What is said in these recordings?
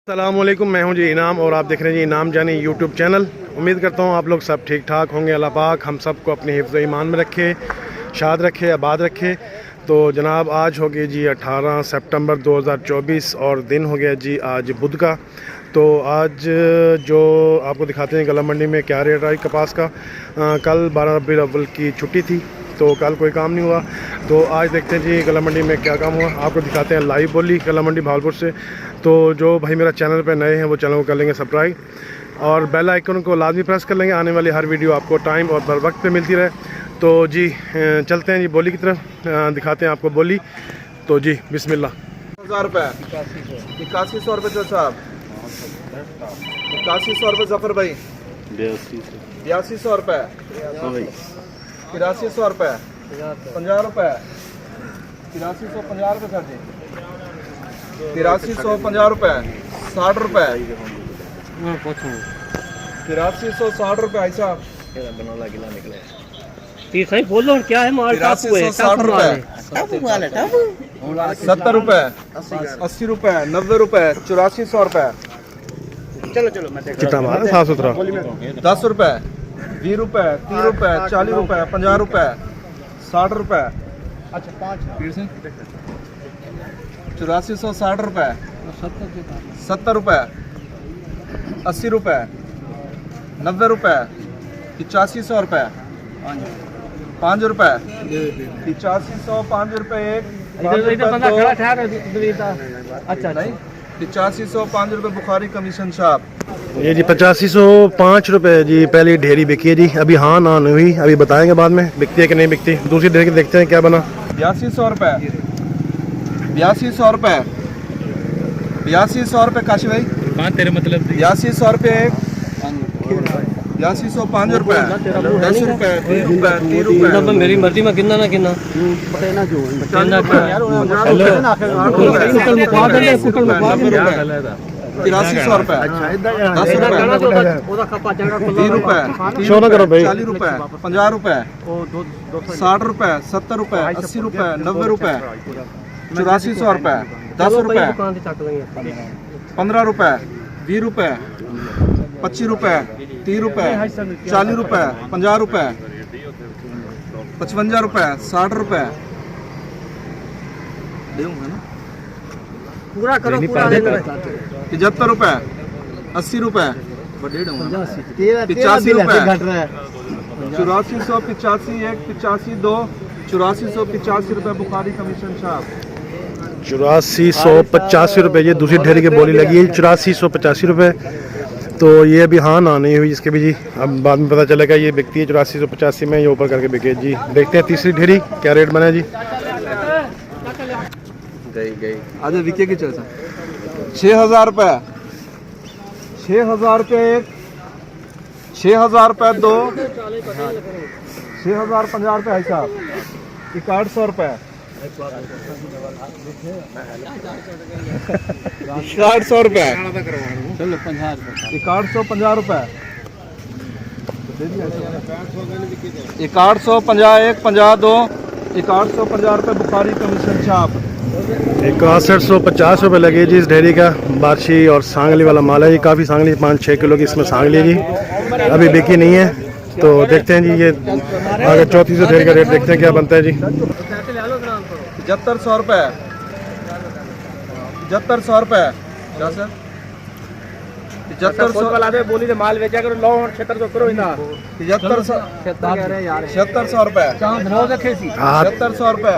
अस्सलामुअलैकुम, मैं हूं जी इनाम और आप देख रहे हैं जी इनाम जानी यूट्यूब चैनल। उम्मीद करता हूं आप लोग सब ठीक ठाक होंगे। अल्लाह पाक हम सबको अपने हिफ्ज़ ईमान में रखे, शाद रखे, आबाद रखे। तो जनाब आज हो गई जी 18 सितंबर 2024 और दिन हो गया जी आज बुध का। तो आज जो आपको दिखाते हैं गला मंडी में क्या रेट रहा कपास का। कल 12 रबीउल अव्वल की छुट्टी थी तो कल कोई काम नहीं हुआ। तो आज देखते हैं जी गला मंडी में क्या काम हुआ, आपको दिखाते हैं लाइव बोली गला मंडी भावलपुर से। तो जो भाई मेरा चैनल पे नए हैं वो चैनल को कर लेंगे सब्सक्राइब और बेल आइकन को लाजमी प्रेस कर लेंगे, आने वाली हर वीडियो आपको टाइम और बर वक्त पे मिलती रहे। तो जी चलते हैं जी बोली की तरफ, दिखाते हैं आपको बोली। तो जी बिस्मिल्लाह। 1000 रुपये, 8100 रुपये जो साहब, 8100 रुपये जफर भाई, 8200 रुपये, 8300 रुपये, 50 रुपये, 8350 रुपये सर जी, 8350 रुपये, 60 रुपये, 8360 रुपये भाई साहब, सही बोलो क्या है माल टापू है, 8360 रुपये, 70 रुपये, 80 रुपये, 90 रुपये, 8400 रुपये, कितना माल है साफ सुथरा। 10 रुपये, 20 रुपये, 30 रुपये, 40 रुपये, 50 रुपये, 60 रुपये, 8460 रुपये, 70 रुपये, 80 रुपये, 90 रुपये, 8500 रुपये, 5 रुपये, 8500, 5 रुपये एक, अच्छा नहीं, 8500, 5 रुपये बुखारी कमीशन शाप। ये जी 8505 रुपये जी पहली ढेरी बिकी है जी। अभी हाँ ना नहीं हुई, अभी बताएंगे बाद में बिकती है कि नहीं बिकती। दूसरी ढेरी देखते हैं क्या बना। 8200 रुपये, 8200 रुपये, 8200 रुपये काशी भाई, तेरे मतलब 8200 रुपये एक, 8200, 5 रुपये, 10 रुपये, 20 रुपये, 30 रुपये, मेरी मर्जी में कितना ना कितना 8300 रुपये, 10 रुपये, 20 रुपये, 40 रुपये, 50 रुपये, 60 रुपये, 70 रुपये, 80 रुपये, 90 रुपये, 8400 रुपये, 10 रुपये, 15 रुपये, 20 रुपये, 25 रुपये, 30 रुपये, 40 रुपये, 50 रुपये, 55 रुपये, 60 रुपये, पूरा करो, पूरा 75 रुपये, 80 रुपये, 85 रुपये, 8485 एक, 85 दो, 8485 रुपये बुखारी कमीशन साहब। 8485 रुपये ये दूसरी ढेरी की बोली लगी है, 8485 रुपये। तो ये अभी हाँ ना नहीं हुई इसके भी जी, अब बाद में पता चलेगा। ये बिकती है 8485 में, ये ऊपर करके बिके जी। देखते हैं तीसरी ढेरी क्या रेट बना है जी। गई आज विके की चल 6000 रुपये, 6000 रुपये एक, 6000 रुपये दो, 6050 रुपये है साहब, 6100 रुपये, 6100 रुपये, 6150 रुपये, 6150 एक, 50 दो, 6150 रुपये बुखारी कमीशन छाप। 6150 रुपये लगे जी इस ढेरी का। बारशी और सांगली वाला माल है जी, काफ़ी सांगली 5-6 किलो की इसमें सांगली जी, अभी बिकी नहीं है। तो देखते हैं जी ये आगे चौथी सौ ढेरी का रेट देखते हैं क्या बनता है जी। 7500 रुपये, 7500 रुपये, क्या सर 7500 बोली माल बेचा करो, लो 7600 करो ना, 7500, 7600 रुपये, 7600 रुपये,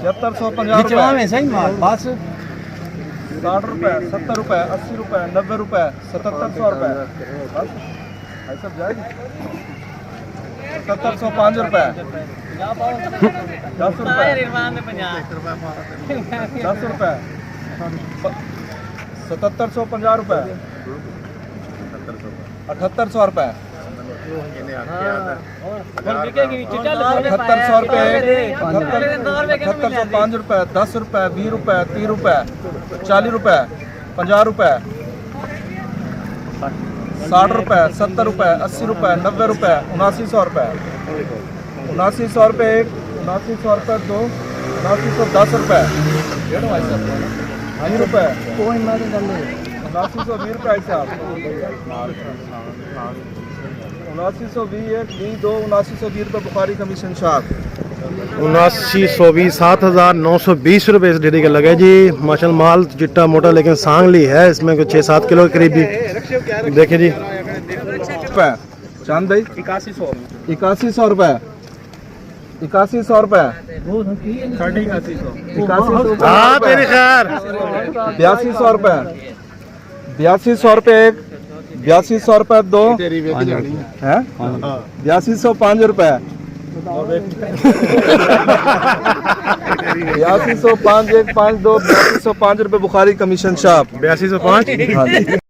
7650 रुपये, सही माल बस 60 रुपये, 70 रुपये, 80 रुपये, 90 रुपये, 7700 रुपये, ऐसा जाएगी 7705 रुपये, 10 रुपये, 10 रुपये, 7750 रुपये, 7800 रुपये, 7800 रुपये, 7805 रुपये, 10 रुपये, 20 रुपये, 30 रुपये, 40 रुपये, 50 रुपये, 60 रुपये, 70 रुपये, 80 रुपये, 90 रुपये, 7900 रुपये, 7900 रुपये एक, 7900 रुपये दो, 7910 रुपये, 20 रुपये, 7920 रुपए साहब 7920 रुपए बुखारी कमीशन शाप 7920 7,920 रुपये इस डेरी का लगे जी। माशाल्लाह माल चिट्टा मोटा लेकिन सांगली है, इसमें कुछ 6-7 किलो के करीब भी देखें जी। चांद भाई 8100 रुपए 8100 रुपए 8100 हाँ तेरी खैर 8200 रुपए 8200 रुपए एक 8200 रुपए दो है 8205 रुपए 8205 1 5 2 8205 रुपए बुखारी कमीशन शाप 8205। हाँ जी